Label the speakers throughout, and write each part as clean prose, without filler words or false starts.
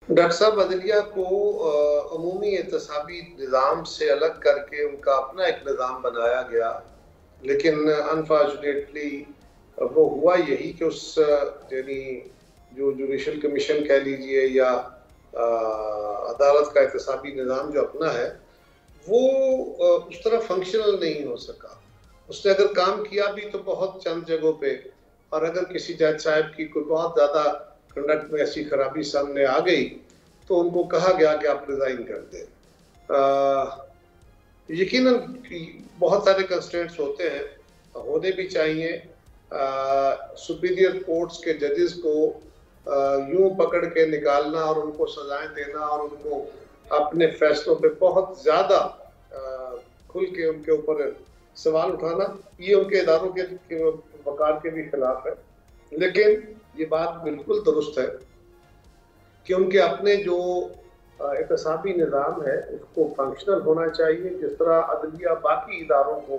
Speaker 1: Doctor साहब, अदलिया को अमूमी एहतसाबी निज़ाम से अलग करके उनका अपना एक निज़ाम बनाया गया, लेकिन अनफॉर्चुनेटली वो हुआ यही कि उस यानी जो जुडिशल कमीशन कह लीजिए या अदालत का एहतसाबी निज़ाम जो अपना है वो उस तरह फंक्शनल नहीं हो सका। उसने अगर काम किया भी तो बहुत चंद जगहों पे, और अगर किसी जज साहब की कोई बहुत ज़्यादा कंडक्ट में ऐसी खराबी सामने आ गई तो उनको कहा गया कि आप रिजाइन कर दें। यकीनन बहुत सारे कंस्ट्रेंट्स होते हैं, होने भी चाहिए। सुपीरियर कोर्ट्स के जजेस को यूं पकड़ के निकालना और उनको सजाएं देना और उनको अपने फैसलों पे बहुत ज़्यादा खुल के उनके ऊपर सवाल उठाना, ये उनके इदारों के वकार के भी खिलाफ है। लेकिन ये बात बिल्कुल दुरुस्त है कि उनके अपने जो एहतसाबी निज़ाम है उसको फंक्शनल होना चाहिए, जिस तरह अदलिया बाकी इदारों को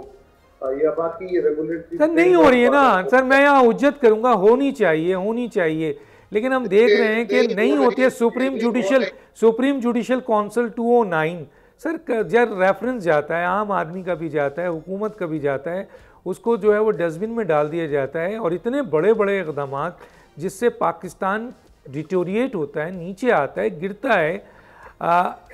Speaker 1: या बाकी रेगुलेटरी
Speaker 2: सर नहीं हो रही है ना सर। मैं यहाँ उज्जत करूंगा, होनी चाहिए होनी चाहिए, लेकिन हम देख रहे हैं कि नहीं होती है। सुप्रीम जुडिशल काउंसिल 209 सर, जब रेफरेंस जाता है आम आदमी का भी जाता है, हुकूमत का भी जाता है, उसको जो है वो डस्टबिन में डाल दिया जाता है। और इतने बड़े बड़े इक़दाम जिससे पाकिस्तान डिटोरिएट होता है, नीचे आता है, गिरता है।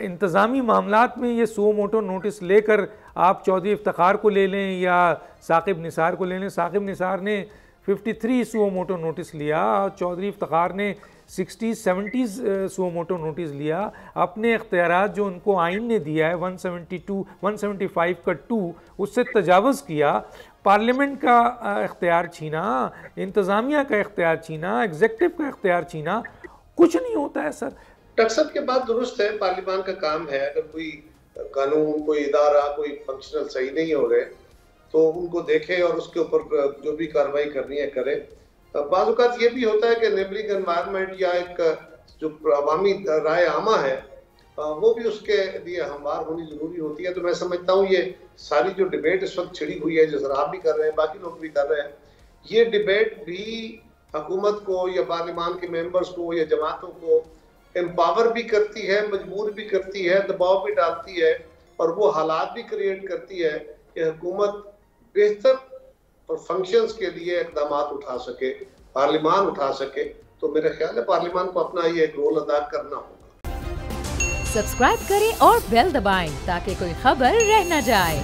Speaker 2: इंतज़ामी मामलात में ये सो मोटो नोटिस लेकर आप चौधरी इफ्तिखार को ले लें या साकिब निसार को ले लें। साकिब निसार ने 53 सो मोटो नोटिस लिया, चौधरी इफ्तिखार ने 60-70 सो मोटो नोटिस लिया। अपने इख्तियारात जो उनको आइन ने दिया है 175 का 2, उससे तजावज़ किया। पार्लियामेंट का इख्तियार छीना, इंतज़ामिया का इख्तियार छीना, एग्जेक्टिव का इख्तियार छीना, कुछ नहीं होता है सर।
Speaker 1: डॉक्टर साहब की बात दुरुस्त है, पार्लियामान का काम है। अगर कोई कानून, कोई इदारा, कोई फंक्शनल सही नहीं हो रहे तो उनको देखे और उसके ऊपर जो भी कार्रवाई करनी है करे। बाज़ औक़ात ये भी होता है कि नेबलिंग एनवायरनमेंट या एक जो अवामी राय आमा है वो भी उसके लिए हमवार होनी जरूरी होती है। तो मैं समझता हूँ ये सारी जो डिबेट इस वक्त छिड़ी हुई है, जिस तरह आप भी कर रहे हैं, बाकी लोग भी कर रहे हैं, ये डिबेट भी हुकूमत को या पार्लियामान के मेंबर्स को या जमातों को एम्पावर भी करती है, मजबूर भी करती है, दबाव भी डालती है, और वो हालात भी क्रिएट करती है कि हुकूमत बेहतर और फंक्शंस के लिए इकदाम उठा सके, पार्लियामान उठा सके। तो मेरा ख्याल है पार्लियामान को अपना ये एक रोल अदा करना होगा।
Speaker 3: सब्सक्राइब करें और बेल दबाएं ताकि कोई खबर रह न जाए।